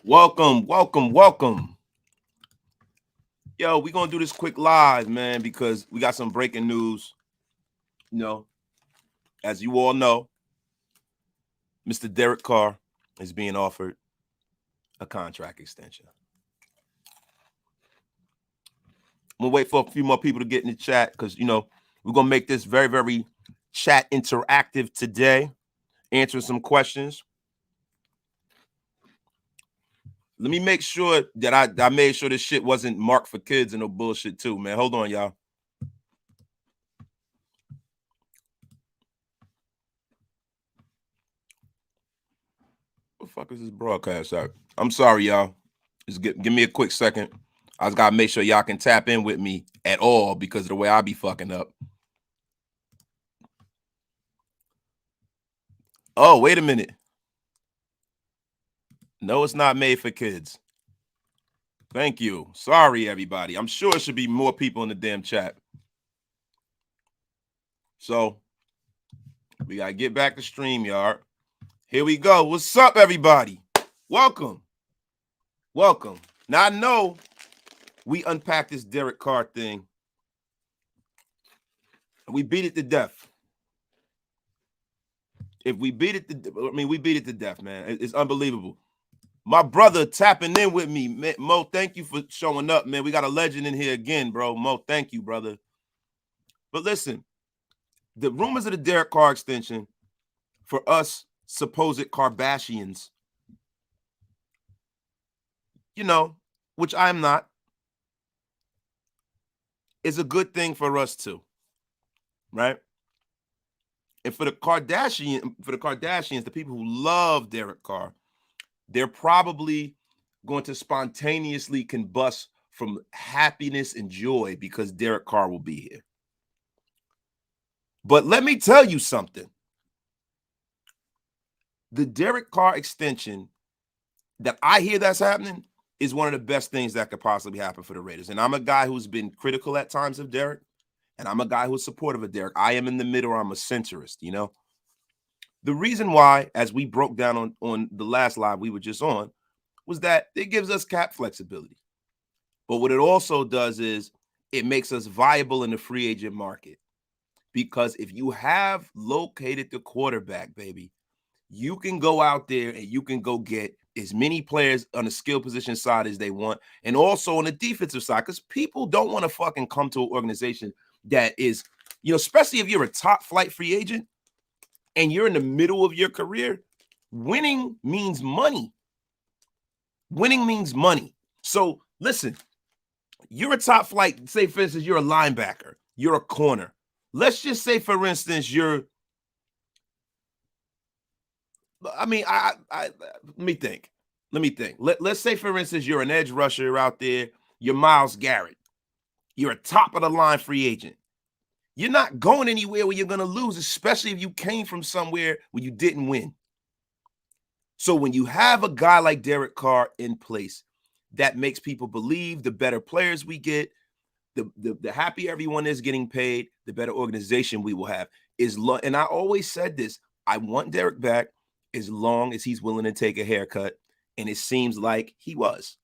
Welcome. Yo, we gonna do this quick live, man, because we got some breaking news. You know, as you all know, Mr. Derek Carr is being offered a contract extension. I'm gonna wait for a few more people to get in the chat because we're gonna make this very, very chat interactive today, answering some questions. Let me make sure that I made sure this shit wasn't marked for kids and no bullshit too, man. Hold on, y'all. What the fuck is this broadcast at? I'm sorry, y'all. Just give me a quick second. I just gotta make sure y'all can tap in with me at all because of the way I be fucking up. Oh, wait a minute. No, it's not made for kids. Thank you. Sorry, everybody. I'm sure it should be more people in the damn chat. So we gotta get back to StreamYard. Here we go. What's up, everybody? Welcome. Now I know we unpacked this Derek Carr thing. We beat it to death. If we beat it we beat it to death, man. It's unbelievable. My brother tapping in with me. Mo, thank you for showing up, man. We got a legend in here again, bro. Mo, thank you, brother. But listen, the rumors of the Derek Carr extension for us supposed Kardashians, which I'm not, is a good thing for us too, right? And for the Kardashians, the people who love Derek Carr, they're probably going to spontaneously combust from happiness and joy because Derek Carr will be here. But let me tell you something. The Derek Carr extension that I hear that's happening is one of the best things that could possibly happen for the Raiders. And I'm a guy who's been critical at times of Derek, and I'm a guy who's supportive of Derek. I am in the middle. I'm a centrist, The reason why, as we broke down on the last live we were just on, was that it gives us cap flexibility. But what it also does is it makes us viable in the free agent market. Because if you have located the quarterback, baby, you can go out there and you can go get as many players on the skill position side as they want, and also on the defensive side, because people don't want to fucking come to an organization that is, especially if you're a top flight free agent and you're in the middle of your career, winning means money. Winning means money. So listen, you're a top flight, say for instance, you're a linebacker, you're a corner. Let's just say, for instance, let me think. Let's say, for instance, you're an edge rusher out there. You're Myles Garrett. You're a top of the line free agent. You're not going anywhere where you're going to lose, especially if you came from somewhere where you didn't win. So when you have a guy like Derek Carr in place, that makes people believe the better players we get, the happier everyone is getting paid, the better organization we will have. And I always said this, I want Derek back as long as he's willing to take a haircut, and it seems like he was.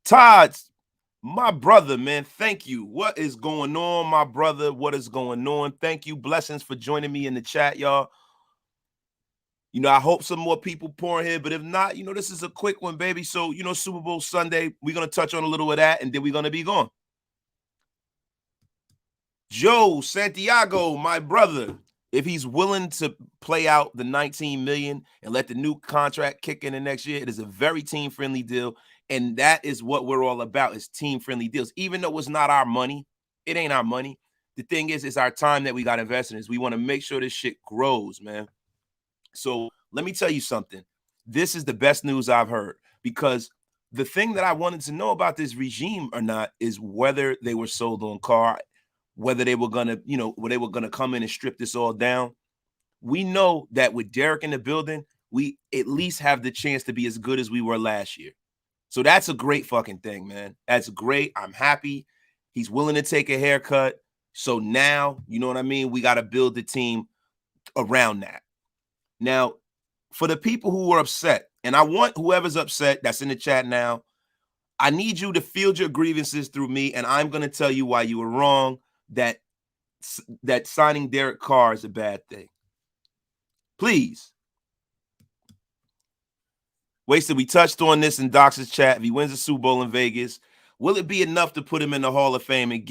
Todd, my brother, man, thank you. What is going on, my brother? What is going on? Thank you. Blessings for joining me in the chat, y'all. I hope some more people pour in here, but if not, this is a quick one, baby. So, Super Bowl Sunday, we're going to touch on a little of that, and then we're going to be gone. Joe Santiago, my brother, if he's willing to play out the $19 million and let the new contract kick in the next year, it is a very team-friendly deal, and that is what we're all about, is team-friendly deals. Even though it's not our money, it ain't our money. The thing is, it's our time that we got invested in. We want to make sure this shit grows, man. So let me tell you something. This is the best news I've heard, because the thing that I wanted to know about this regime or not is whether they were sold on Carr, whether they were gonna, come in and strip this all down. We know that with Derek in the building, we at least have the chance to be as good as we were last year. So that's a great fucking thing, man. That's great. I'm happy. He's willing to take a haircut. So now, you know what I mean? We got to build the team around that. Now, for the people who were upset And I want whoever's upset that's in the chat now, I need you to field your grievances through me, and I'm going to tell you why you were wrong, that signing Derek Carr is a bad thing. Please. Wasted, we touched on this in Doc's chat. If he wins the Super Bowl in Vegas, will it be enough to put him in the Hall of Fame and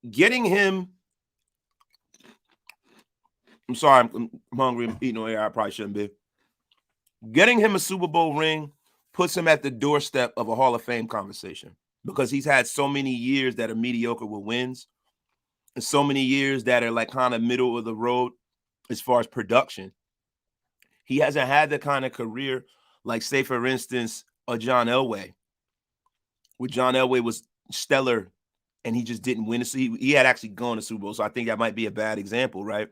getting him? I'm sorry, I'm hungry. I'm eating on air. I probably shouldn't be. Getting him a Super Bowl ring puts him at the doorstep of a Hall of Fame conversation, because he's had so many years that are mediocre with wins and so many years that are like kind of middle of the road as far as production. He hasn't had the kind of career like, say, for instance, a John Elway, where John Elway was stellar and he just didn't win. He had actually gone to Super Bowl, so I think that might be a bad example, right?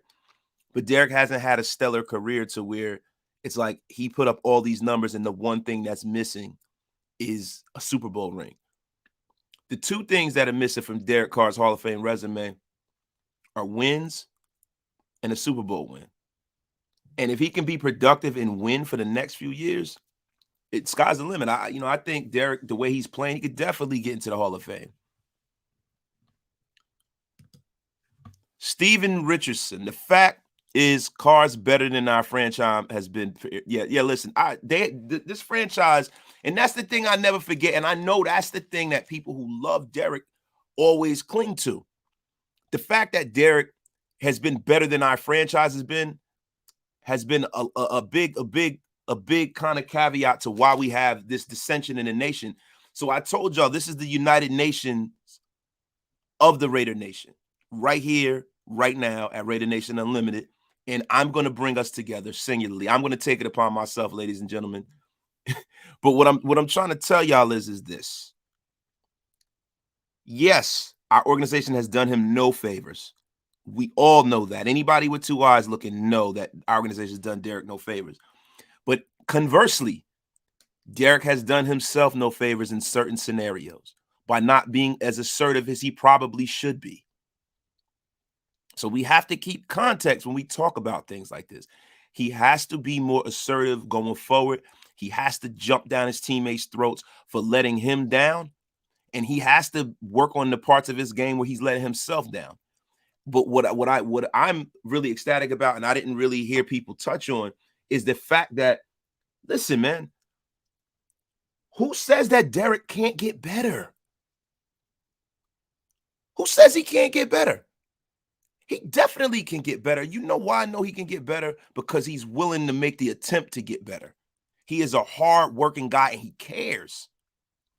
But Derek hasn't had a stellar career to where it's like he put up all these numbers and the one thing that's missing is a Super Bowl ring. The two things that are missing from Derek Carr's Hall of Fame resume are wins and a Super Bowl win. And if he can be productive and win for the next few years, sky's the limit. I think Derek, the way he's playing, he could definitely get into the Hall of Fame. Steven Richardson, the fact is Carr's better than our franchise has been. Yeah. Listen, this franchise, and that's the thing I never forget. And I know that's the thing that people who love Derek always cling to. The fact that Derek has been better than our franchise has been a big kind of caveat to why we have this dissension in the nation. So I told y'all, this is the United Nations of the Raider Nation, right here, right now at Raider Nation Unlimited. And I'm going to bring us together singularly. I'm going to take it upon myself, ladies and gentlemen. But what I'm trying to tell y'all is this. Yes, our organization has done him no favors. We all know that. Anybody with two eyes looking know that our organization has done Derek no favors. But conversely, Derek has done himself no favors in certain scenarios by not being as assertive as he probably should be. So we have to keep context when we talk about things like this. He has to be more assertive going forward. He has to jump down his teammates' throats for letting him down. And he has to work on the parts of his game where he's letting himself down. But what I'm really ecstatic about, and I didn't really hear people touch on, is the fact that, listen, man, who says that Derek can't get better? Who says he can't get better? He definitely can get better. You know why I know he can get better? Because he's willing to make the attempt to get better. He is a hard-working guy, and he cares.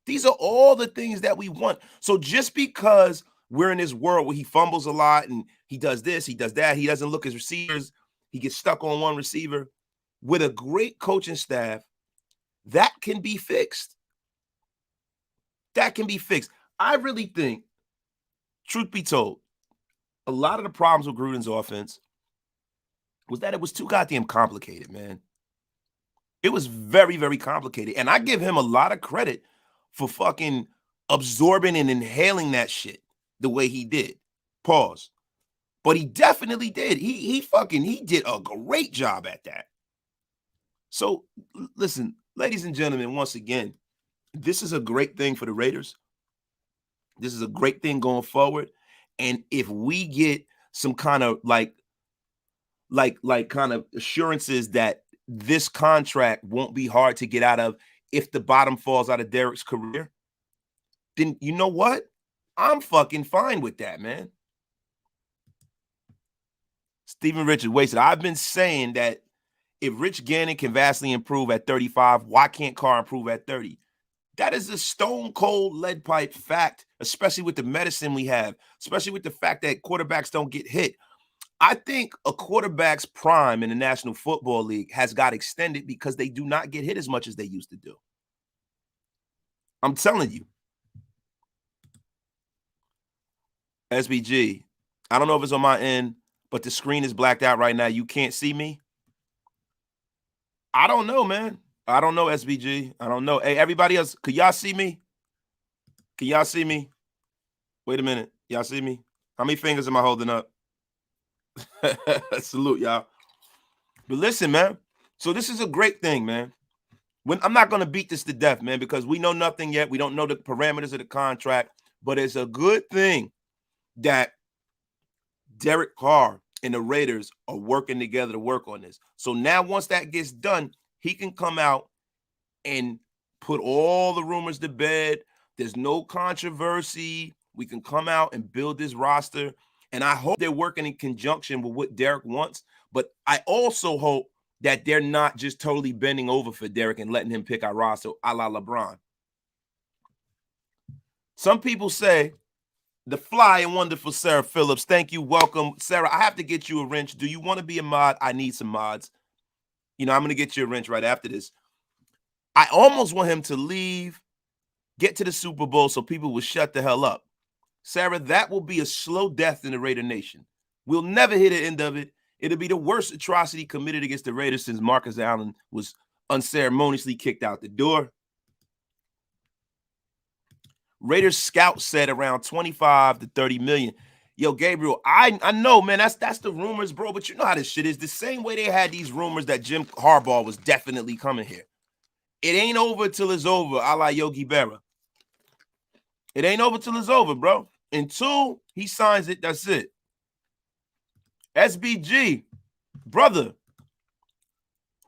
These are all the things that we want. So just because we're in this world where he fumbles a lot and he does this, he does that, he doesn't look at receivers, he gets stuck on one receiver, with a great coaching staff, that can be fixed. That can be fixed. I really think, truth be told, a lot of the problems with Gruden's offense was that it was too goddamn complicated, man. It was very, very complicated. And I give him a lot of credit for fucking absorbing and inhaling that shit the way he did. Pause. But he definitely did. He did a great job at that. So listen, ladies and gentlemen, once again, this is a great thing for the Raiders. This is a great thing going forward. And if we get some kind of like kind of assurances that this contract won't be hard to get out of if the bottom falls out of Derek's career, then you know what? I'm fucking fine with that, man. Stephen Richard Wasted. I've been saying that if Rich Gannon can vastly improve at 35, why can't Carr improve at 30? That is a stone cold lead pipe fact, especially with the medicine we have, especially with the fact that quarterbacks don't get hit. I think a quarterback's prime in the National Football League has got extended because they do not get hit as much as they used to do. I'm telling you. SBG, I don't know if it's on my end, but the screen is blacked out right now. You can't see me. I don't know, man. I don't know, SBG. I don't know. Hey, everybody else, could y'all see me? Can y'all see me? Wait a minute. Y'all see me? How many fingers am I holding up? Salute, y'all. But listen, man, So this is a great thing, man. I'm not going to beat this to death, man, because we know nothing yet. We don't know the parameters of the contract, but it's a good thing that Derek Carr and the Raiders are working together to work on this. So now once that gets done, he can come out and put all the rumors to bed. There's no controversy. We can come out and build this roster. And I hope they're working in conjunction with what Derek wants. But I also hope that they're not just totally bending over for Derek and letting him pick our roster a la LeBron. Some people say, the fly and wonderful Sarah Phillips, thank you, welcome. Sarah, I have to get you a wrench. Do you want to be a mod? I need some mods. I'm going to get you a wrench right after this. I almost want him to leave, get to the Super Bowl so people will shut the hell up. Sarah, that will be a slow death in the Raider Nation. We'll never hit the end of it. It'll be the worst atrocity committed against the Raiders since Marcus Allen was unceremoniously kicked out the door. Raiders scout said around 25 to 30 million. Yo, Gabriel, I know, man, that's the rumors, bro, but you know how this shit is. The same way they had these rumors that Jim Harbaugh was definitely coming here. It ain't over till it's over, a la Yogi Berra. It ain't over till it's over, bro. Until he signs it, that's it. SBG, brother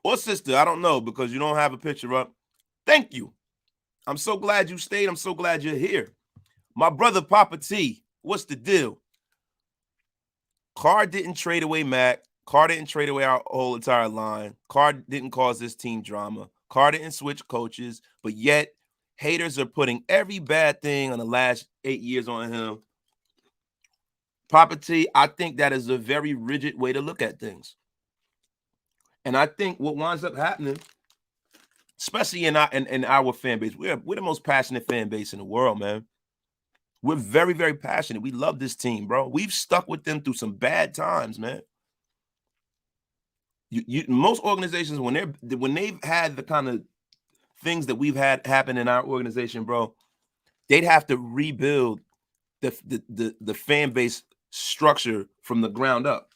or sister, I don't know because you don't have a picture up. Thank you. I'm so glad you stayed. I'm so glad you're here. My brother Papa T, what's the deal? Carr didn't trade away Mac. Carr didn't trade away our whole entire line. Carr didn't cause this team drama. Carr didn't switch coaches, but yet haters are putting every bad thing on the last 8 years on him. Papa T, I think that is a very rigid way to look at things. And I think what winds up happening, especially in our fan base, we're the most passionate fan base in the world, man. We're very, very passionate. We love this team, bro. We've stuck with them through some bad times, man. Most organizations, when they've had the kind of things that we've had happen in our organization, bro, they'd have to rebuild the fan base structure from the ground up.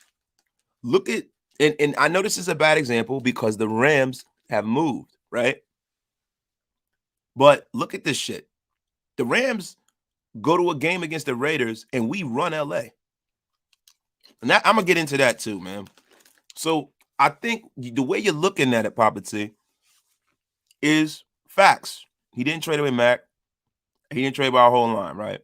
Look at, and I know this is a bad example because the Rams have moved, right? But look at this shit. The Rams go to a game against the Raiders and we run LA. And I'm going to get into that too, man. So I think the way you're looking at it, Papa T, is facts. He didn't trade away Mac. He didn't trade away our whole line, right?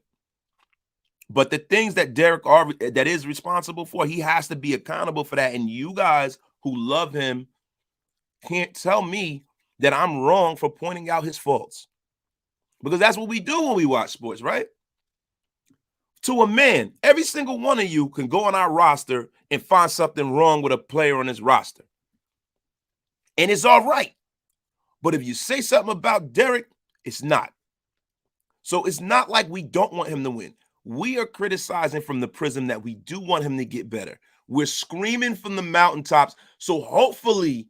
But the things that Derek that is responsible for, he has to be accountable for that. And you guys who love him can't tell me that I'm wrong for pointing out his faults. Because that's what we do when we watch sports, right? To a man, every single one of you can go on our roster and find something wrong with a player on his roster. And it's all right. But if you say something about Derek, it's not. So it's not like we don't want him to win. We are criticizing from the prism that we do want him to get better. We're screaming from the mountaintops. So hopefully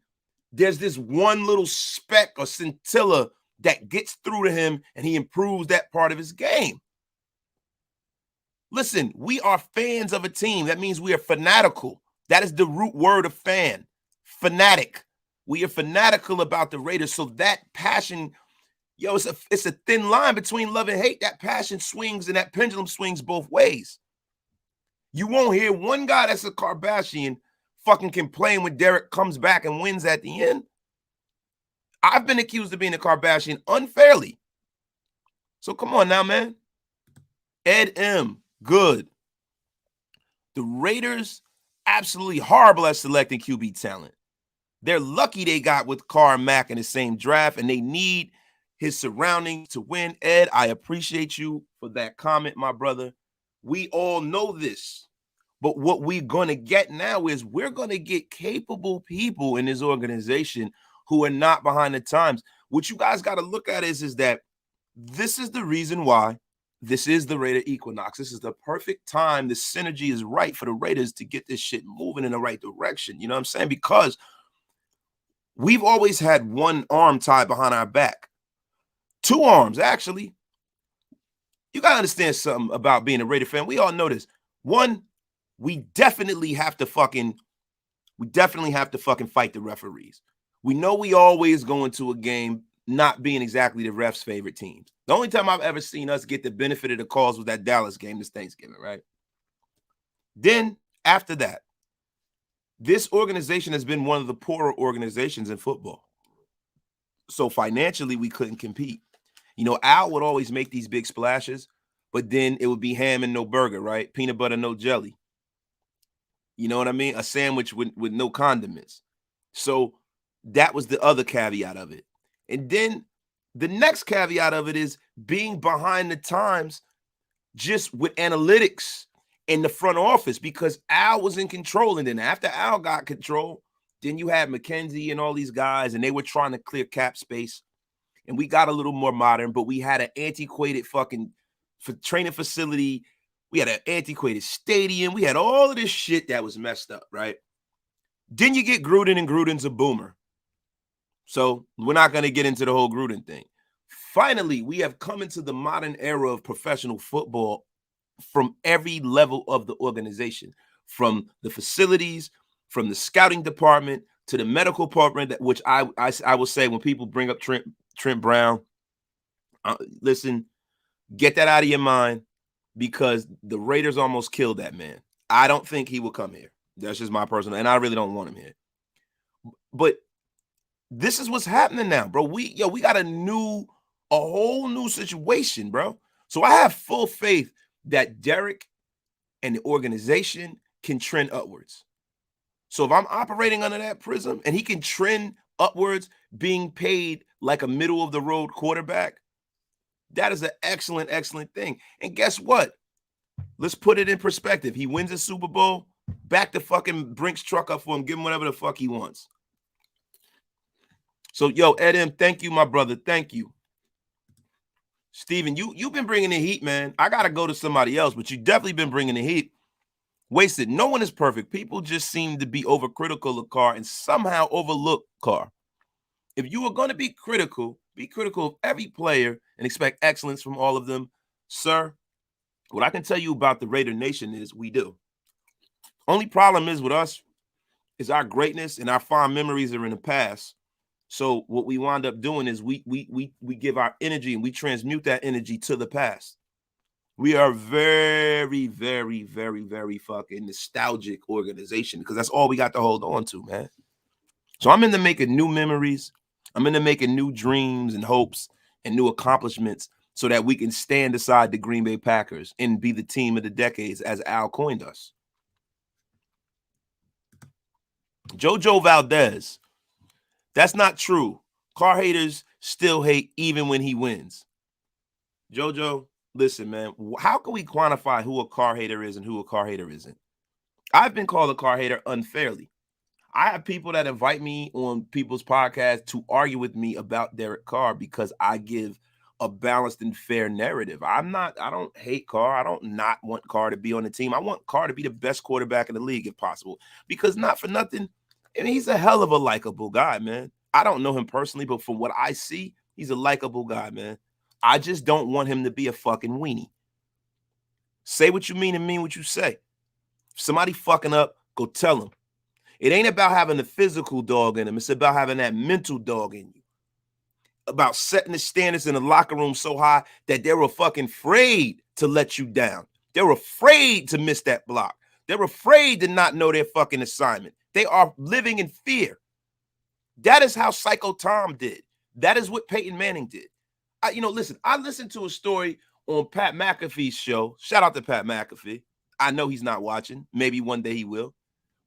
there's this one little speck or scintilla that gets through to him and he improves that part of his game. Listen, we are fans of a team. That means we are fanatical. That is the root word of fan, fanatic. We are fanatical about the Raiders. So that passion, yo, it's a thin line between love and hate. That passion swings and that pendulum swings both ways. You won't hear one guy that's a Kardashian fucking complain when Derek comes back and wins at the end. I've been accused of being a Kardashian unfairly. So come on now, man. Ed M, good. The Raiders, absolutely horrible at selecting QB talent. They're lucky they got with Carr and Mack in the same draft, and they need his surroundings to win. Ed, I appreciate you for that comment, my brother. We all know this. But what we're going to get now is we're going to get capable people in this organization who are not behind the times. What you guys got to look at is that this is the reason why this is the Raider Equinox. This is the perfect time. The synergy is right for the Raiders to get this shit moving in the right direction. You know what I'm saying? Because we've always had one arm tied behind our back. Two arms, actually. You got to understand something about being a Raider fan. We all know this. One, we definitely have to fucking fight the referees. We know we always go into a game not being exactly the ref's favorite team. The only time I've ever seen us get the benefit of the calls was that Dallas game this Thanksgiving, right? Then after that, this organization has been one of the poorer organizations in football. So financially, we couldn't compete. You know, Al would always make these big splashes, but then it would be ham and no burger, right? Peanut butter, no jelly. You know what I mean? A sandwich with no condiments. So that was the other caveat of it. And then the next caveat of it is being behind the times just with analytics in the front office, because Al was in control. And then after Al got control, then you had McKenzie and all these guys, and they were trying to clear cap space. And we got a little more modern, but we had an antiquated fucking training facility. We had an antiquated stadium. We had all of this shit that was messed up, right? Then you get Gruden, and Gruden's a boomer. So we're not going to get into the whole Gruden thing. Finally, we have come into the modern era of professional football from every level of the organization, from the facilities, from the scouting department to the medical department, which I will say when people bring up Trent Brown, listen, get that out of your mind, because the Raiders almost killed that man. I don't think he will come here. That's just my personal, and I really don't want him here. But this is what's happening now, bro. We got a whole new situation, bro. So I have full faith that Derek and the organization can trend upwards. So if I'm operating under that prism and he can trend upwards, being paid like a middle of the road quarterback, that is an excellent, excellent thing. And guess what? Let's put it in perspective. He wins a Super Bowl, back the fucking Brinks truck up for him, give him whatever the fuck he wants. So, yo, Ed M, thank you, my brother. Thank you. Steven, you've been bringing the heat, man. I got to go to somebody else, but you definitely been bringing the heat. Wasted. No one is perfect. People just seem to be overcritical of Carr and somehow overlook Carr. If you are going to be critical of every player and expect excellence from all of them. Sir, what I can tell you about the Raider Nation is we do. Only problem is with us is our greatness and our fond memories are in the past. So what we wind up doing is we give our energy and we transmute that energy to the past. We are very, very, very, very fucking nostalgic organization because that's all we got to hold on to, man. So I'm into making new memories. I'm into making new dreams and hopes and new accomplishments so that we can stand aside the Green Bay Packers and be the team of the decades as Al coined us. Jojo Valdez. That's not true. Carr haters still hate even when he wins. Jojo, listen, man, how can we quantify who a Carr hater is and who a Carr hater isn't? I've been called a Carr hater unfairly. I have people that invite me on people's podcasts to argue with me about Derek Carr because I give a balanced and fair narrative. I don't hate Carr. I don't not want Carr to be on the team. I want Carr to be the best quarterback in the league if possible, because not for nothing, and he's a hell of a likable guy, man. I don't know him personally, but from what I see, he's a likable guy, man. I just don't want him to be a fucking weenie. Say what you mean and mean what you say. If somebody fucking up, go tell him. It ain't about having the physical dog in him. It's about having that mental dog in you. About setting the standards in the locker room so high that they were fucking afraid to let you down. They were afraid to miss that block. They're afraid to not know their fucking assignment. They are living in fear. That is how Psycho Tom did. That is what Peyton Manning did. Listen, I listened to a story on Pat McAfee's show. Shout out to Pat McAfee. I know he's not watching. Maybe one day he will.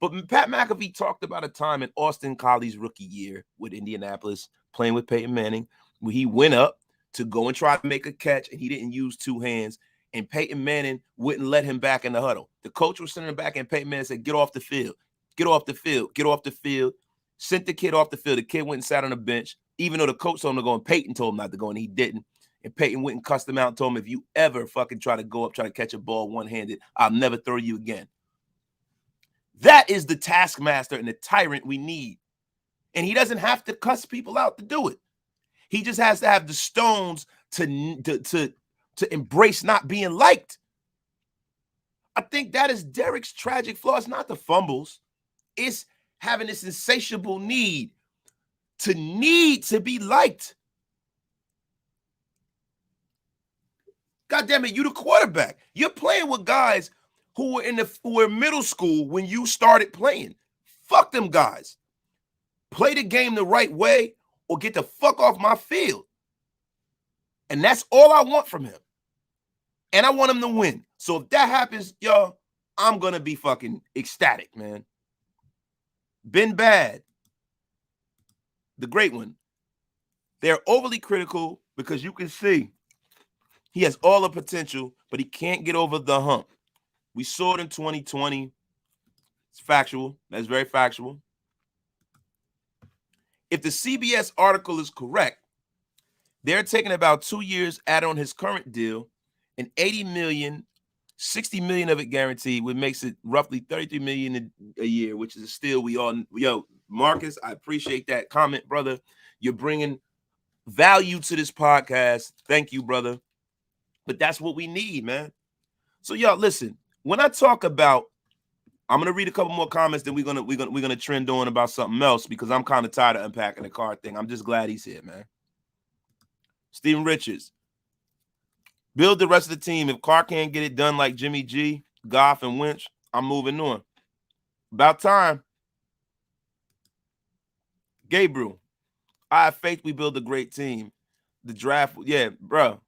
But Pat McAfee talked about a time in Austin Collie's rookie year with Indianapolis playing with Peyton Manning where he went up to go and try to make a catch and he didn't use two hands, and Peyton Manning wouldn't let him back in the huddle. The coach was sending him back and Peyton Manning said, "Get off the field. Get off the field. Get off the field." Sent the kid off the field. The kid went and sat on the bench, even though the coach told him to go and Peyton told him not to go, and he didn't. And Peyton went and cussed him out and told him, "If you ever fucking try to go up, try to catch a ball one-handed, I'll never throw you again." That is the taskmaster and the tyrant we need. And he doesn't have to cuss people out to do it. He just has to have the stones to embrace not being liked. I think that is Derek's tragic flaw. It's not the fumbles. It's having this insatiable need to need to be liked. God damn it, you the quarterback. You're playing with guys who were in middle school when you started playing. Fuck them guys. Play the game the right way or get the fuck off my field. And that's all I want from him. And I want him to win. So if that happens, y'all, I'm going to be fucking ecstatic, man. Been bad. The great one. They're overly critical because you can see he has all the potential, but he can't get over the hump. We saw it in 2020. It's factual. That's very factual. If the CBS article is correct, they're taking about 2 years add on his current deal, and $80 million, $60 million of it guaranteed, which makes it roughly $33 million a year, which is still Marcus, I appreciate that comment, brother. You're bringing value to this podcast. Thank you, brother. But that's what we need, man. So y'all, listen, when I talk about, I'm gonna read a couple more comments, then we're gonna trend on about something else because I'm kind of tired of unpacking the Carr thing. I'm just glad he's here, man. Steven Richards, build the rest of the team. If Carr can't get it done like Jimmy G, Goff, and Wentz, I'm moving on. About time. Gabriel, I have faith we build a great team. The draft, yeah, bro.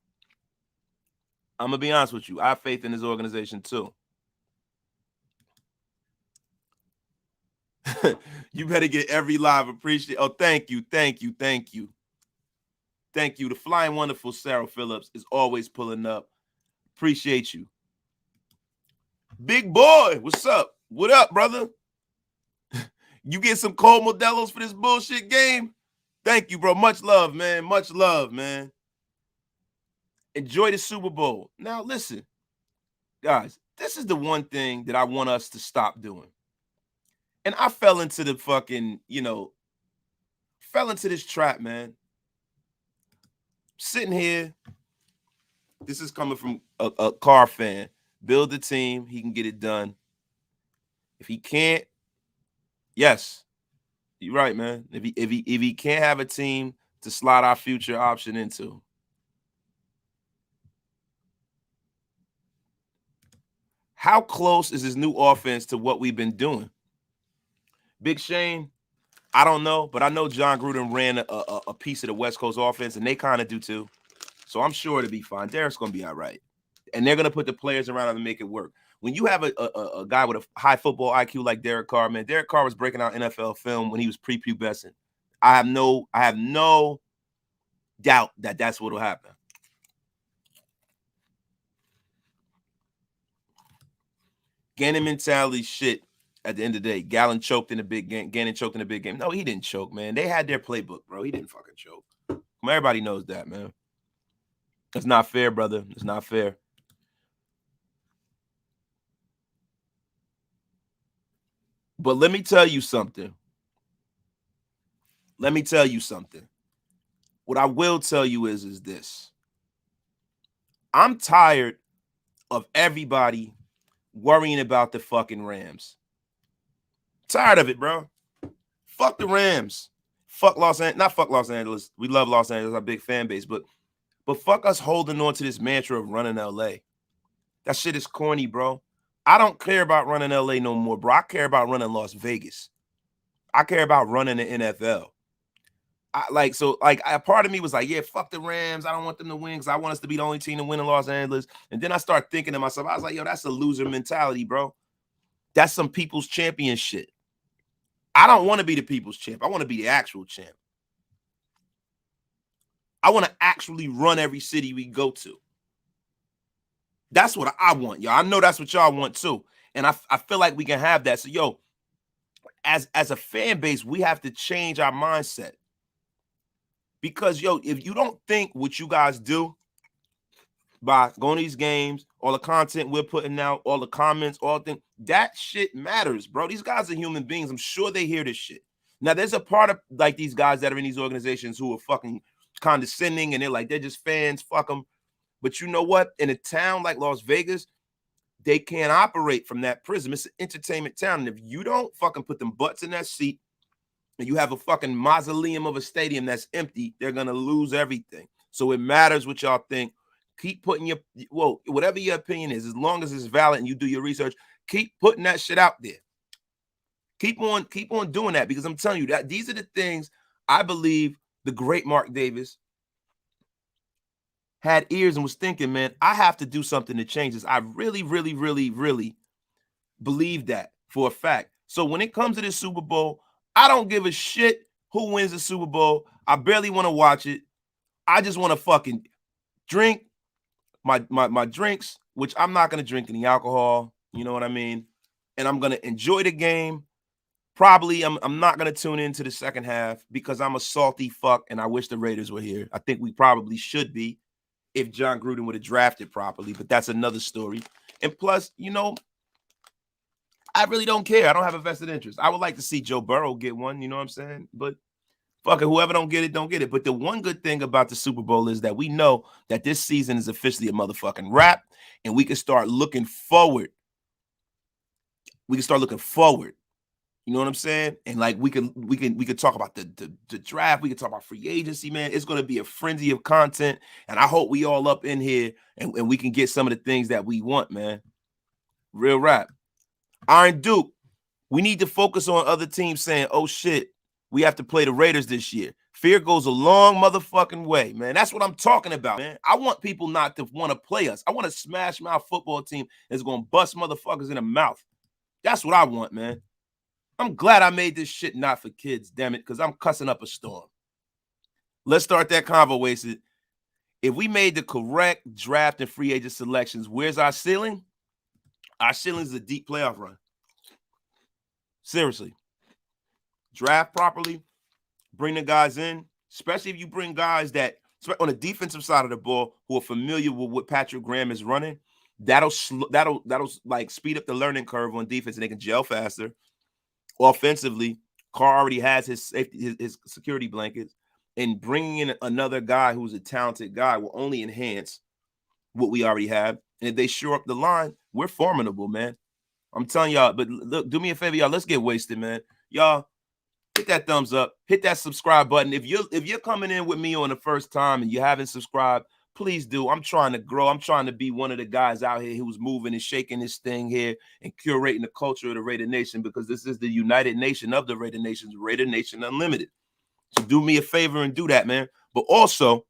I'm gonna be honest with you. I have faith in this organization too. You better get every live appreciate. Oh, thank you. The flying wonderful Sarah Phillips is always pulling up. Appreciate you. Big boy, what's up? What up, brother? You get some cold Modelo's for this bullshit game? Thank you, bro. Much love, man. Much love, man. Enjoy the Super Bowl. Now, listen, guys, this is the one thing that I want us to stop doing. And I fell into the fucking, fell into this trap, man. Sitting here, this is coming from a Carr fan. Build the team, he can get it done. If he can't, yes, you're right, man. If he can't have a team to slot our future option into, how close is this new offense to what we've been doing? Big Shane, I don't know, but I know John Gruden ran a piece of the West Coast offense, and they kind of do too. So I'm sure it'll be fine. Derek's going to be all right. And they're going to put the players around him to make it work. When you have a guy with a high football IQ like Derek Carr, man, Derek Carr was breaking out NFL film when he was prepubescent. I have no doubt that that's what will happen. Gannon mentality shit at the end of the day. Gannon choked in a big game. No, he didn't choke, man. They had their playbook, bro. He didn't fucking choke. Everybody knows that, man. It's not fair, brother. It's not fair. But let me tell you something. What I will tell you is this. I'm tired of everybody worrying about the fucking Rams. Tired of it, bro. Fuck the Rams. Fuck Los Angeles. Not fuck Los Angeles. We love Los Angeles, our big fan base, but fuck us holding on to this mantra of running LA. That shit is corny, bro. I don't care about running LA no more, bro. I care about running Las Vegas. I care about running the NFL. A part of me was like, yeah, fuck the Rams. I don't want them to win because I want us to be the only team to win in Los Angeles. And then I start thinking to myself, I was like, yo, that's a loser mentality, bro. That's some people's champion shit. I don't want to be the people's champ. I want to be the actual champ. I want to actually run every city we go to. That's what I want, y'all. I know that's what y'all want too. And I feel like we can have that. So, yo, as a fan base, we have to change our mindset. Because, yo, if you don't think what you guys do by going to these games, all the content we're putting out, all the comments, all things, that shit matters, bro. These guys are human beings. I'm sure they hear this shit. Now, there's a part of, like, these guys that are in these organizations who are fucking condescending, and they're just fans, fuck them. But you know what? In a town like Las Vegas, they can't operate from that prism. It's an entertainment town. And if you don't fucking put them butts in that seat and you have a fucking mausoleum of a stadium that's empty, they're going to lose everything. So it matters what y'all think. Keep putting whatever your opinion is, as long as it's valid and you do your research, keep putting that shit out there. Keep on doing that, because I'm telling you that these are the things I believe the great Mark Davis had ears and was thinking, man, I have to do something to change this. I really, really, really, really believe that for a fact. So when it comes to this Super Bowl, I don't give a shit who wins the Super Bowl. I barely want to watch it. I just want to fucking drink my drinks, which I'm not going to drink any alcohol. You know what I mean? And I'm going to enjoy the game. Probably I'm not going to tune into the second half because I'm a salty fuck and I wish the Raiders were here. I think we probably should be if John Gruden would have drafted properly, but that's another story. And plus, you know, I really don't care. I don't have a vested interest. I would like to see Joe Burrow get one, you know what I'm saying? But fuck it, whoever don't get it, don't get it. But the one good thing about the Super Bowl is that we know that this season is officially a motherfucking wrap, and we can start looking forward. We can start looking forward. You know what I'm saying? And like we could talk about the draft. We could talk about free agency, man. It's going to be a frenzy of content, and I hope we all up in here and we can get some of the things that we want, man. Real rap. Iron Duke, we need to focus on other teams saying, oh shit, we have to play the Raiders this year. Fear goes a long motherfucking way, man. That's what I'm talking about, man. I want people not to want to play us. I want a smash mouth football team that's going to bust motherfuckers in the mouth. That's what I want, man. I'm glad I made this shit not for kids, damn it, because I'm cussing up a storm. Let's start that convo, Wasted. If we made the correct draft and free agent selections, where's our ceiling? Our ceiling is a deep playoff run. Seriously. Draft properly, bring the guys in, especially if you bring guys that, on the defensive side of the ball, who are familiar with what Patrick Graham is running. That'll like speed up the learning curve on defense, and they can gel faster. Offensively, Carr already has his safety, his security blankets, and bringing in another guy who's a talented guy will only enhance what we already have. And if they shore up the line, we're formidable, man. I'm telling y'all. But look, do me a favor, y'all. Let's get wasted, man. Y'all, hit that thumbs up, hit that subscribe button. If you're coming in with me on the first time and you haven't subscribed, please do. I'm trying to grow. I'm trying to be one of the guys out here who's moving and shaking this thing here and curating the culture of the Raider Nation, because this is the United Nation of the Raider Nations, Raider Nation Unlimited. So do me a favor and do that, man. But also,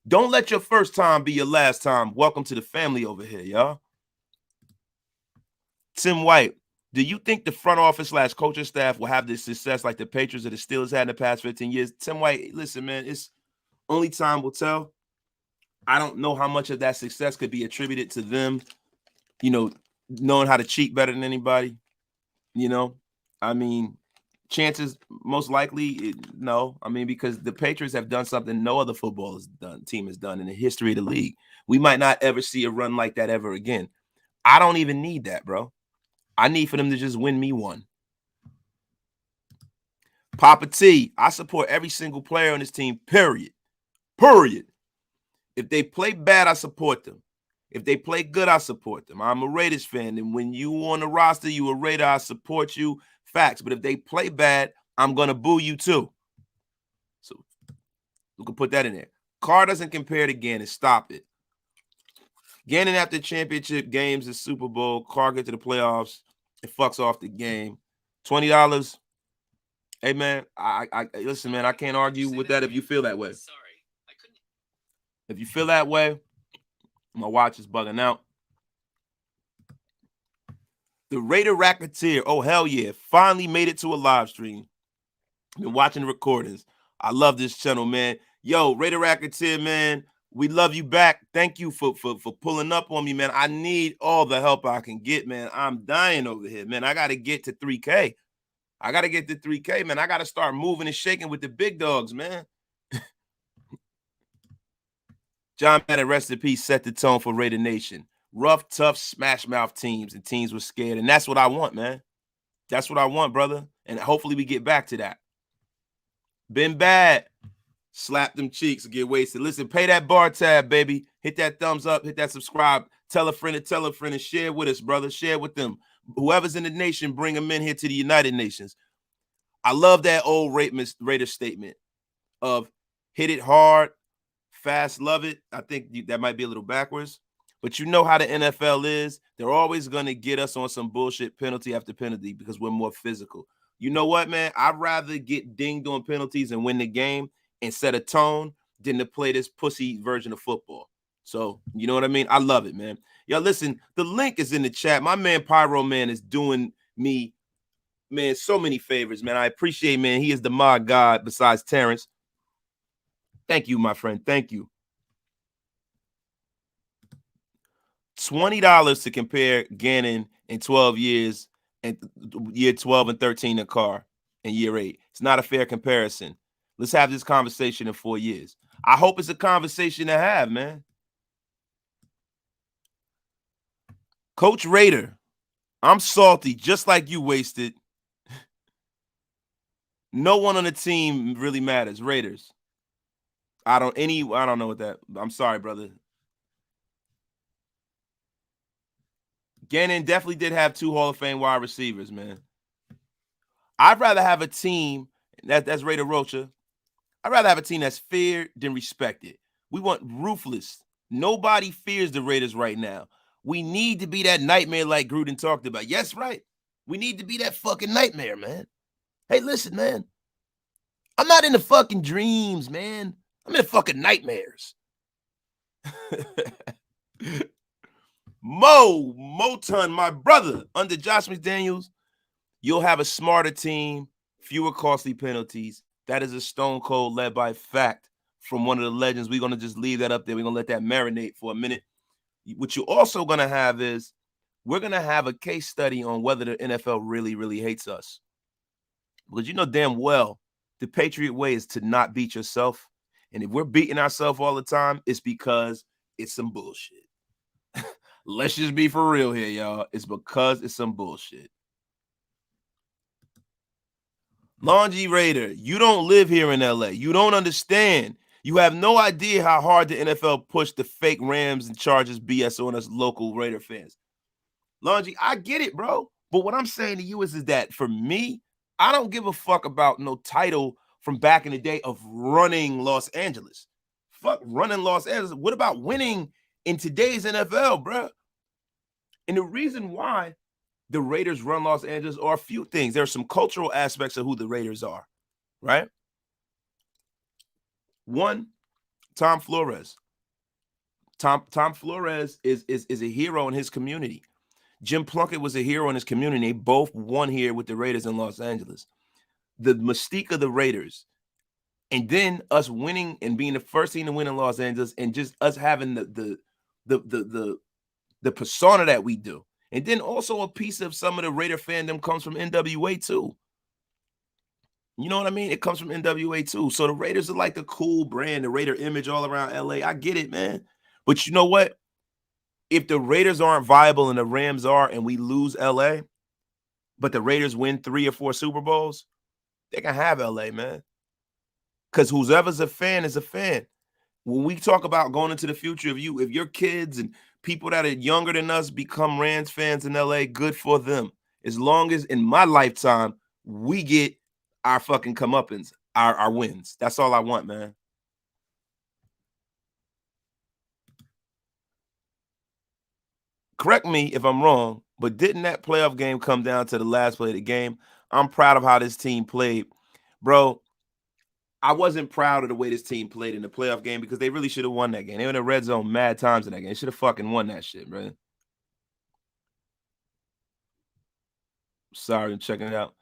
don't let your first time be your last time. Welcome to the family over here, y'all. Tim White, do you think the front office / coaching staff will have this success like the Patriots or the Steelers had in the past 15 years? Tim White, listen, man, it's only time will tell. I don't know how much of that success could be attributed to them, you know, knowing how to cheat better than anybody. You know, I mean, chances most likely no. I mean, because the Patriots have done something no other team has done in the history of the league. We might not ever see a run like that ever again. I don't even need that, bro. I need for them to just win me one. Papa T, I support every single player on this team, period. Period. If they play bad, I support them. If they play good, I support them. I'm a Raiders fan, and when you on the roster, you a Raider, I support you. Facts. But if they play bad, I'm going to boo you too. So we can put that in there. Carr doesn't compare to Gannon. Stop it. Gannon, after championship games and Super Bowl, Carr get to the playoffs, it fucks off the game. $20. Hey, man, I listen, man, I can't argue with that if you feel that way. Sorry, I couldn't. If you feel that way, my watch is bugging out. The Raider Racketeer, oh, hell yeah, finally made it to a live stream. Been watching the recordings. I love this channel, man. Yo, Raider Racketeer, man, we love you back. Thank you for pulling up on me, man. I need all the help I can get, man. I'm dying over here, man. I got to get to 3K. I got to get to 3K, man. I got to start moving and shaking with the big dogs, man. John Madden, rest in peace, set the tone for Raider Nation. Rough, tough, smash mouth teams, and teams were scared. And that's what I want, man. That's what I want, brother. And hopefully we get back to that. Been bad. Slap them cheeks and get wasted. Listen, pay that bar tab, baby. Hit that thumbs up. Hit that subscribe. Tell a friend, and share with us, brother. Share with them. Whoever's in the nation, bring them in here to the United Nations. I love that old Raider statement of hit it hard, fast, love it. I think that might be a little backwards. But you know how the NFL is. They're always going to get us on some bullshit penalty after penalty because we're more physical. You know what, man? I'd rather get dinged on penalties and win the game and set a tone than to play this pussy version of football. So, you know what I mean? I love it, man. Yo, listen, the link is in the chat. My man Pyro Man is doing me, man, so many favors, man. I appreciate, man. He is the mod god besides Terrence. Thank you, my friend. Thank you. $20 to compare Gannon in 12 years and year 12 and 13 in Carr in year 8. It's not a fair comparison. Let's have this conversation in 4 years. I hope it's a conversation to have, man. Coach Raider, I'm salty, just like you, Wasted. No one on the team really matters. Raiders. I don't know what that. I'm sorry, brother. Gannon definitely did have 2 Hall of Fame wide receivers, man. I'd rather have a team that's Raider Rocha. I'd rather have a team that's feared than respected. We want ruthless. Nobody fears the Raiders right now. We need to be that nightmare like Gruden talked about. Yes, right. We need to be that fucking nightmare, man. Hey, listen, man. I'm not in the fucking dreams, man. I'm in the fucking nightmares. Moton, my brother, under Josh McDaniels, you'll have a smarter team, fewer costly penalties. That is a stone cold led by fact from one of the legends. We're going to just leave that up there. We're going to let that marinate for a minute. What you're also going to have is we're going to have a case study on whether the NFL really, really hates us. Because you know damn well the Patriot Way is to not beat yourself. And if we're beating ourselves all the time, it's because it's some bullshit. Let's just be for real here, y'all. It's because it's some bullshit. Laundry Raider, you don't live here in LA. You don't understand. You have no idea how hard the NFL pushed the fake Rams and Chargers BS on us local Raider fans. Laundry, I get it, bro. But what I'm saying to you is that for me, I don't give a fuck about no title from back in the day of running Los Angeles. Fuck running Los Angeles. What about winning in today's NFL, bro? And the reason why the Raiders run Los Angeles are a few things. There are some cultural aspects of who the Raiders are, right? One, Tom Flores. Tom Flores is a hero in his community. Jim Plunkett was a hero in his community. They both won here with the Raiders in Los Angeles. The mystique of the Raiders, and then us winning and being the first team to win in Los Angeles, and just us having the persona that we do. And then also a piece of some of the Raider fandom comes from NWA too. You know what I mean? It comes from NWA too. So the Raiders are like the cool brand, the Raider image all around LA. I get it, man. But you know what? If the Raiders aren't viable and the Rams are, and we lose LA, but the Raiders win 3 or 4 Super Bowls, they can have LA, man. Because whoever's a fan is a fan. When we talk about going into the future, if your kids and people that are younger than us become Rams fans in LA, good for them. As long as in my lifetime, we get our fucking comeuppance, our wins. That's all I want, man. Correct me if I'm wrong, but didn't that playoff game come down to the last play of the game? I'm proud of how this team played. Bro, I wasn't proud of the way this team played in the playoff game because they really should have won that game. They were in the red zone mad times in that game. They should have fucking won that shit, bro. Sorry, I'm checking it out.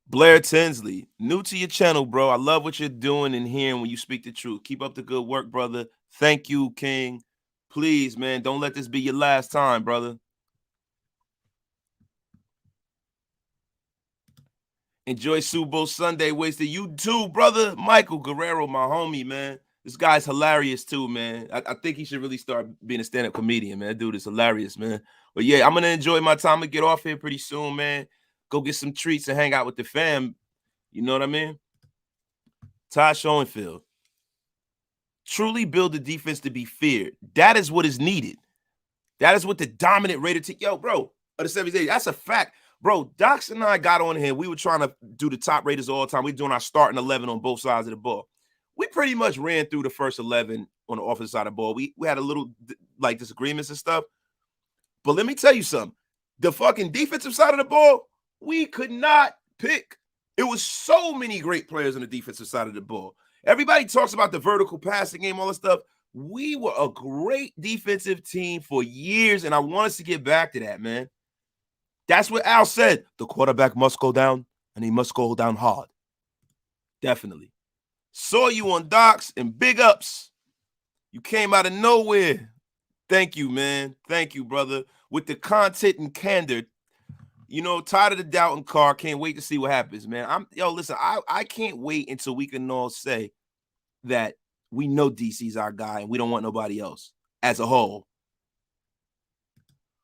Blair Tinsley, new to your channel, bro. I love what you're doing and hearing when you speak the truth. Keep up the good work, brother. Thank you, King. Please, man, don't let this be your last time, brother. Enjoy Super Bowl Sunday, Wasted. You too, brother. Michael Guerrero, my homie, man. This guy's hilarious too, man. I think he should really start being a stand-up comedian, man. That dude is hilarious, man. But yeah, I'm gonna enjoy my time to get off here pretty soon, man. Go get some treats and hang out with the fam. You know what I mean? Todd Schoenfield. Truly build the defense to be feared. That is what is needed. That is what the dominant Raider team. Yo, bro, of the 78, that's a fact. Bro, Docs and I got on here. We were trying to do the top raters all the time. We were doing our starting 11 on both sides of the ball. We pretty much ran through the first 11 on the offensive side of the ball. We had a little like disagreements and stuff. But let me tell you something. The fucking defensive side of the ball, we could not pick. It was so many great players on the defensive side of the ball. Everybody talks about the vertical passing game, all this stuff. We were a great defensive team for years, and I want us to get back to that, man. That's what Al said. The quarterback must go down, and he must go down hard. Definitely. Saw you on Docs, and big ups. You came out of nowhere. Thank you, man. Thank you, brother. With the content and candor, you know, tired of the doubt and Carr. Can't wait to see what happens, man. Listen, I can't wait until we can all say that we know DC's our guy and we don't want nobody else as a whole.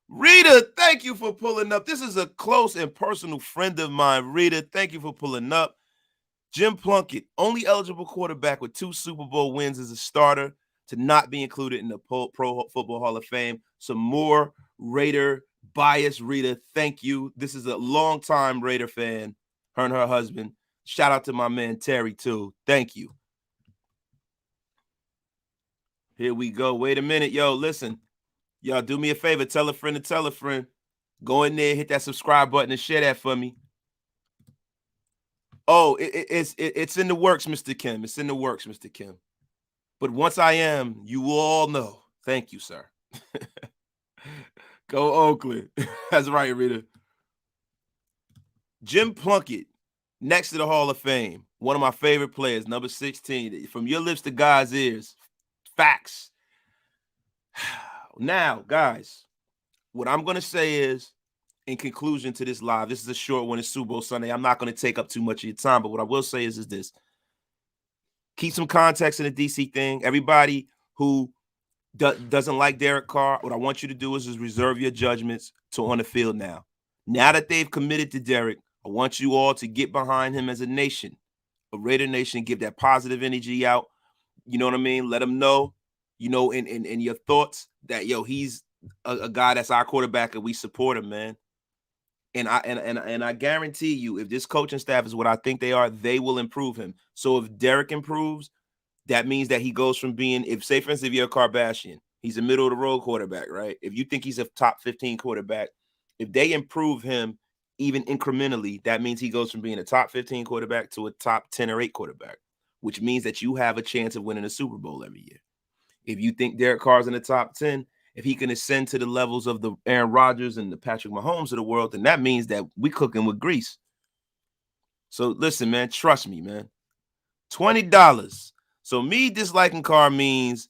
Rita, thank you for pulling up. This is a close and personal friend of mine. Rita, thank you for pulling up. Jim Plunkett, only eligible quarterback with 2 Super Bowl wins as a starter to not be included in the Pro Football Hall of Fame. Some more Raider bias, Rita. Thank you. This is a longtime Raider fan, her and her husband. Shout out to my man Terry, too. Thank you. Here we go. Wait a minute. Yo, listen. Y'all do me a favor. Tell a friend to tell a friend. Go in there, hit that subscribe button and share that for me. Oh, it's in the works, Mr. Kim. It's in the works, Mr. Kim. But once I am, you will all know. Thank you, sir. Go Oakland. That's right, Rita. Jim Plunkett, next to the Hall of Fame. One of my favorite players, number 16. From your lips to God's ears. Facts. Now, guys, what I'm going to say is, in conclusion to this live, this is a short one. It's Super Bowl Sunday. I'm not going to take up too much of your time, but what I will say is this. Keep some context in the DC thing. Everybody who doesn't like Derek Carr, what I want you to do is reserve your judgments to on the field now. Now that they've committed to Derek, I want you all to get behind him as a nation, a Raider nation, give that positive energy out. You know what I mean? Let them know, you know, in your thoughts that, yo, he's a guy that's our quarterback and we support him, man. And I guarantee you, if this coaching staff is what I think they are, they will improve him. So if Derek improves, that means that he goes from being, if say for instance, if you're a Kardashian, he's a middle of the road quarterback, right? If you think he's a top 15 quarterback, if they improve him even incrementally, that means he goes from being a top 15 quarterback to a top 10 or 8 quarterback, which means that you have a chance of winning a Super Bowl every year. If you think Derek Carr's in the top 10, if he can ascend to the levels of the Aaron Rodgers and the Patrick Mahomes of the world, then that means that we cooking with grease. So listen, man, trust me, man. $20. So me disliking Carr means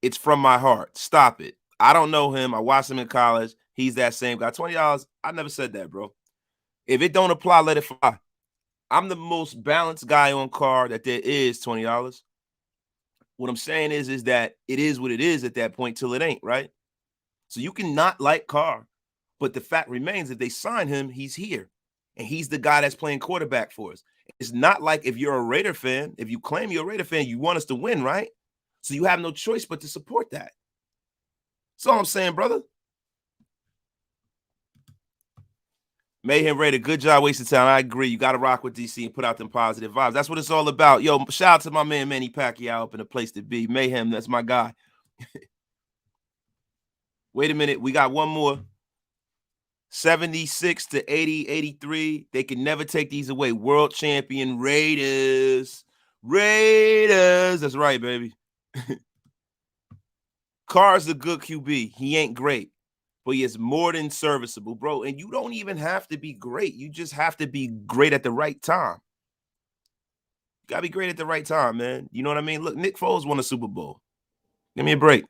it's from my heart. Stop it. I don't know him. I watched him in college. He's that same guy. $20. I never said that, bro. If it don't apply, let it fly. I'm the most balanced guy on Carr that there is. $20. What I'm saying is that it is what it is at that point till it ain't, right? So you can not like Carr, but the fact remains if they sign him, he's here. And he's the guy that's playing quarterback for us. It's not like if you're a Raider fan, if you claim you're a Raider fan, you want us to win, right? So you have no choice but to support that. That's all I'm saying, brother. Mayhem Raider, good job wasting time. I agree. You got to rock with DC and put out them positive vibes. That's what it's all about. Yo, shout out to my man Manny Pacquiao up in the place to be. Mayhem, that's my guy. Wait a minute. We got one more. 76 to 80, 83. They can never take these away. World champion Raiders. Raiders. That's right, baby. Carr's a good QB. He ain't great, but he is more than serviceable, bro. And you don't even have to be great. You just have to be great at the right time. You got to be great at the right time, man. You know what I mean? Look, Nick Foles won a Super Bowl. Give me a break.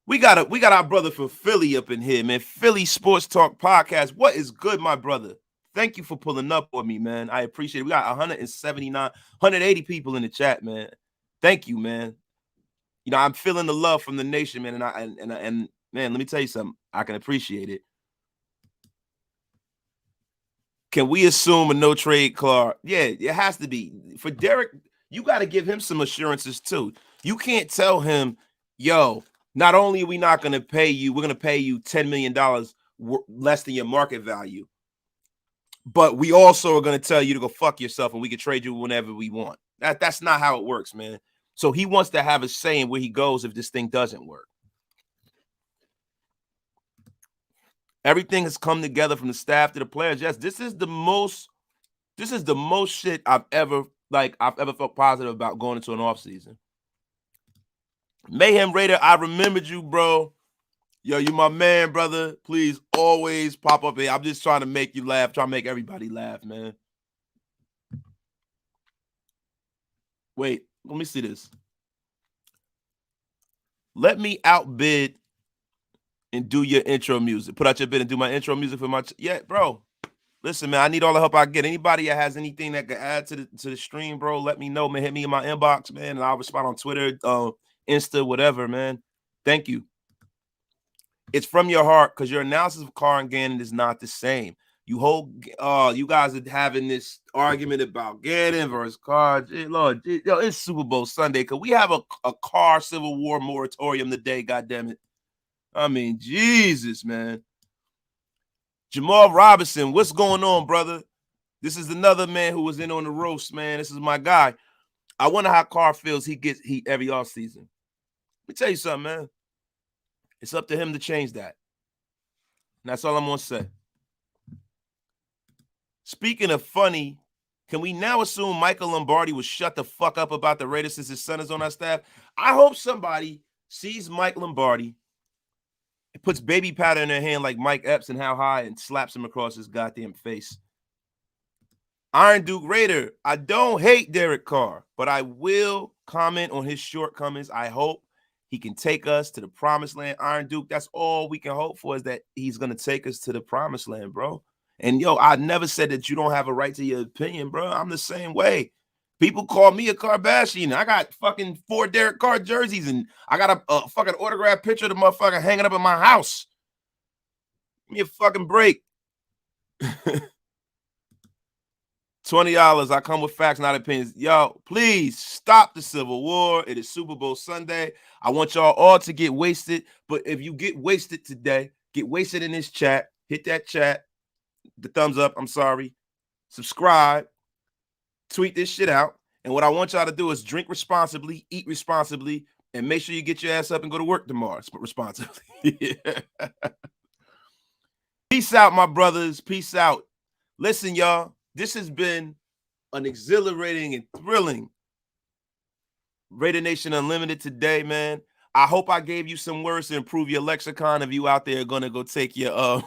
We got our brother from Philly up in here, man. Philly Sports Talk Podcast. What is good, my brother? Thank you for pulling up on me, man. I appreciate it. We got 179, 180 people in the chat, man. Thank you, man. You know, I'm feeling the love from the nation, man. And man, let me tell you something. I can appreciate it. Can we assume a no trade clause? Yeah, it has to be. For Derek, you got to give him some assurances too. You can't tell him, yo, not only are we not going to pay you, we're going to pay you $10 million less than your market value. But we also are going to tell you to go fuck yourself and we can trade you whenever we want. That's not how it works, man. So he wants to have a say in where he goes if this thing doesn't work. Everything has come together from the staff to the players. Yes, this is the most shit I've ever felt positive about going into an offseason. Mayhem Raider, I remembered you, bro. Yo, you my man, brother. Please always pop up here. I'm just trying to make you laugh, trying to make everybody laugh, man. Wait, let me see this. Let me outbid and do your intro music. Put out your bid and do my intro music for my yeah, bro. Listen, man, I need all the help I get. Anybody that has anything that could add to the stream, bro, let me know, man. Hit me in my inbox, man, and I'll respond on Twitter, Insta, whatever, man. Thank you. It's from your heart because your analysis of Carr and Gannon is not the same. You guys are having this argument about Gannon versus Carr. Lord, it's Super Bowl Sunday because we have a Carr Civil War moratorium today, goddammit. I mean, Jesus, man. Jamal Robinson, what's going on, brother? This is another man who was in on the roast, man. This is my guy. I wonder how Carr feels he gets heat every offseason. Let me tell you something, man. It's up to him to change that. And that's all I'm going to say. Speaking of funny, can we now assume Michael Lombardi will shut the fuck up about the Raiders since his son is on our staff? I hope somebody sees Mike Lombardi, puts baby powder in their hand like Mike Epps and How High and slaps him across his goddamn face. Iron Duke Raider, I don't hate Derek Carr, but I will comment on his shortcomings. I hope he can take us to the promised land. Iron Duke, that's all we can hope for, is that he's going to take us to the promised land, bro. And, yo, I never said that you don't have a right to your opinion, bro. I'm the same way. People call me a Kardashian. I got fucking 4 Derek Carr jerseys, and I got a fucking autographed picture of the motherfucker hanging up in my house. Give me a fucking break. $20. I come with facts, not opinions. Yo, please stop the Civil War. It is Super Bowl Sunday. I want y'all all to get wasted. But if you get wasted today, get wasted in this chat. Hit that chat. The thumbs up. I'm sorry. Subscribe. Tweet this shit out. And what I want y'all to do is drink responsibly, eat responsibly, and make sure you get your ass up and go to work tomorrow responsibly. Peace out, my brothers. Peace out. Listen, y'all. This has been an exhilarating and thrilling Raider Nation Unlimited today, man. I hope I gave you some words to improve your lexicon if you out there are gonna go take your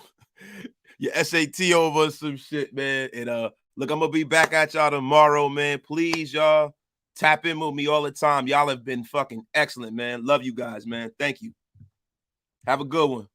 your SAT over some shit, man. And look, I'm gonna be back at y'all tomorrow, man. Please, y'all, tap in with me all the time. Y'all have been fucking excellent, man. Love you guys, man. Thank you. Have a good one.